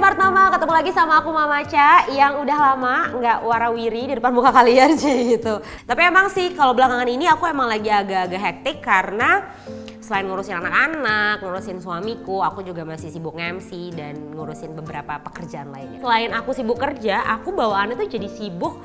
Smart Mama, ketemu lagi sama aku Mama Cha yang udah lama nggak warawiri di depan muka kalian sih gitu. Tapi emang sih kalau belakangan ini aku emang lagi agak-agak hektik karena selain ngurusin anak-anak, ngurusin suamiku, aku juga masih sibuk MC dan ngurusin beberapa pekerjaan lainnya. Selain aku sibuk kerja, aku bawaannya tuh jadi sibuk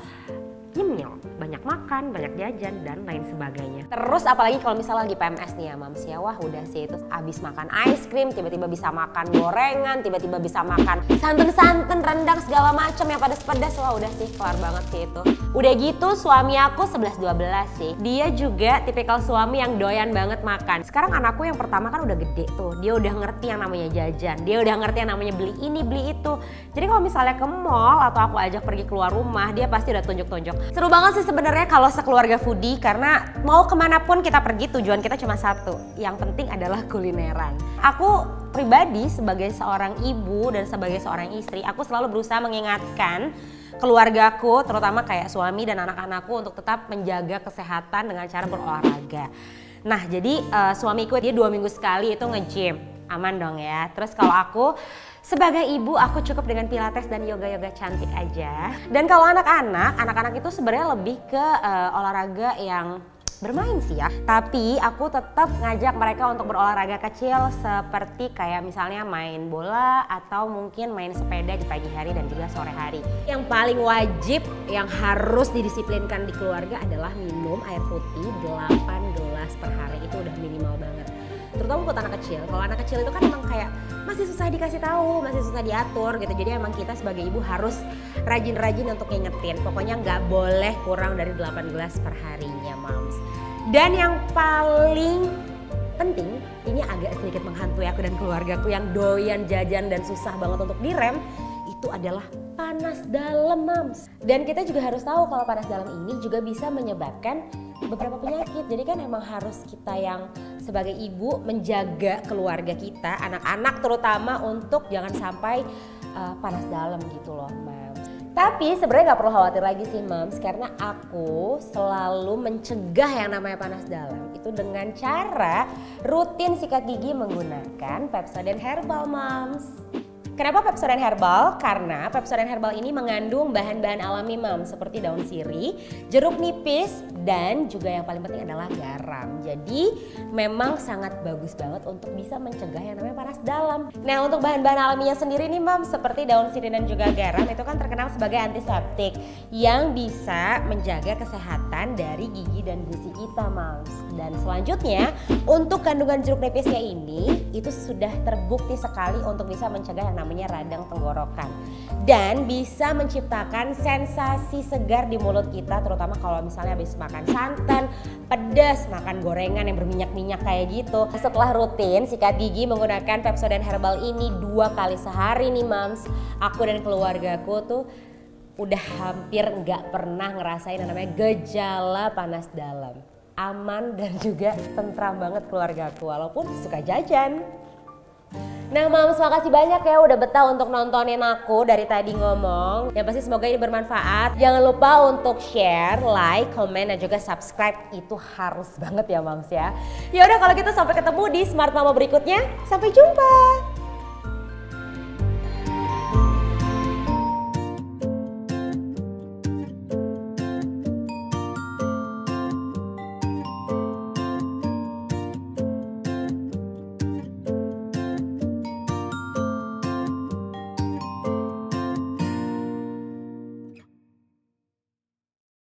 nyemil, banyak makan, banyak jajan, dan lain sebagainya. Terus apalagi kalau misalnya lagi PMS nih ya Mams ya, wah udah sih itu abis makan ice cream, tiba-tiba bisa makan gorengan, tiba-tiba bisa makan santen-santen, rendang segala macam yang pedas-pedas, wah udah sih kelar banget sih itu. Udah gitu suami aku 11-12 sih, dia juga tipikal suami yang doyan banget makan. Sekarang anakku yang pertama kan udah gede tuh, dia udah ngerti yang namanya jajan, dia udah ngerti yang namanya beli ini, beli itu. Jadi kalau misalnya ke mall atau aku ajak pergi keluar rumah, dia pasti udah tunjuk-tunjuk. Seru banget sih sebenarnya kalau sekeluarga foodie karena mau kemanapun kita pergi tujuan kita cuma satu, yang penting adalah kulineran. Aku pribadi sebagai seorang ibu dan sebagai seorang istri, aku selalu berusaha mengingatkan keluargaku, terutama kayak suami dan anak-anakku untuk tetap menjaga kesehatan dengan cara berolahraga. Nah jadi suamiku dia 2 minggu sekali itu nge-gym, aman dong ya. Terus kalau aku sebagai ibu, aku cukup dengan pilates dan yoga-yoga cantik aja. Dan kalau anak-anak itu sebenarnya lebih ke olahraga yang bermain sih ya. Tapi aku tetap ngajak mereka untuk berolahraga kecil seperti kayak misalnya main bola atau mungkin main sepeda di pagi hari dan juga sore hari. Yang paling wajib yang harus didisiplinkan di keluarga adalah minum air putih 8 gelas per hari. Itu udah minimal banget. Terutama buat anak kecil. Kalau anak kecil itu kan emang kayak masih susah dikasih tahu, masih susah diatur gitu. Jadi emang kita sebagai ibu harus rajin-rajin untuk ngingetin. Pokoknya nggak boleh kurang dari 8 gelas per harinya, Mams. Dan yang paling penting, ini agak sedikit menghantui aku dan keluargaku yang doyan jajan dan susah banget untuk direm, itu adalah panas dalam, Mams. Dan kita juga harus tahu kalau panas dalam ini juga bisa menyebabkan beberapa penyakit. Jadi kan emang harus kita yang sebagai ibu menjaga keluarga kita, anak-anak terutama untuk jangan sampai panas dalam gitu loh, Mams. Tapi sebenarnya nggak perlu khawatir lagi sih, Mams, karena aku selalu mencegah yang namanya panas dalam itu dengan cara rutin sikat gigi menggunakan Pepsodent Herbal, Mams. Kenapa Pepsodent Herbal? Karena Pepsodent Herbal ini mengandung bahan-bahan alami, Mams, seperti daun sirih, jeruk nipis, dan juga yang paling penting adalah garam. Jadi memang sangat bagus banget untuk bisa mencegah yang namanya panas dalam. Nah untuk bahan-bahan alaminya sendiri nih, Mams, seperti daun sirih dan juga garam itu kan terkenal sebagai antiseptik yang bisa menjaga kesehatan dari gigi dan gusi kita, Mams. Dan selanjutnya untuk kandungan jeruk nipisnya ini itu sudah terbukti sekali untuk bisa mencegah yang namanya radang tenggorokan dan bisa menciptakan sensasi segar di mulut kita, terutama kalau misalnya habis makan santan, pedas, makan gorengan yang berminyak-minyak kayak gitu. Setelah rutin sikat gigi menggunakan Pepsodent Herbal ini 2 kali sehari nih, Mams, aku dan keluargaku tuh udah hampir nggak pernah ngerasain yang namanya gejala panas dalam. Aman dan juga tentram banget keluargaku walaupun suka jajan. Nah, Mams, makasih banyak ya udah betah untuk nontonin aku dari tadi ngomong. Yang pasti semoga ini bermanfaat. Jangan lupa untuk share, like, komen, dan juga subscribe. Itu harus banget ya, Mams ya. Ya udah kalau gitu sampai ketemu di Smart Mama berikutnya. Sampai jumpa.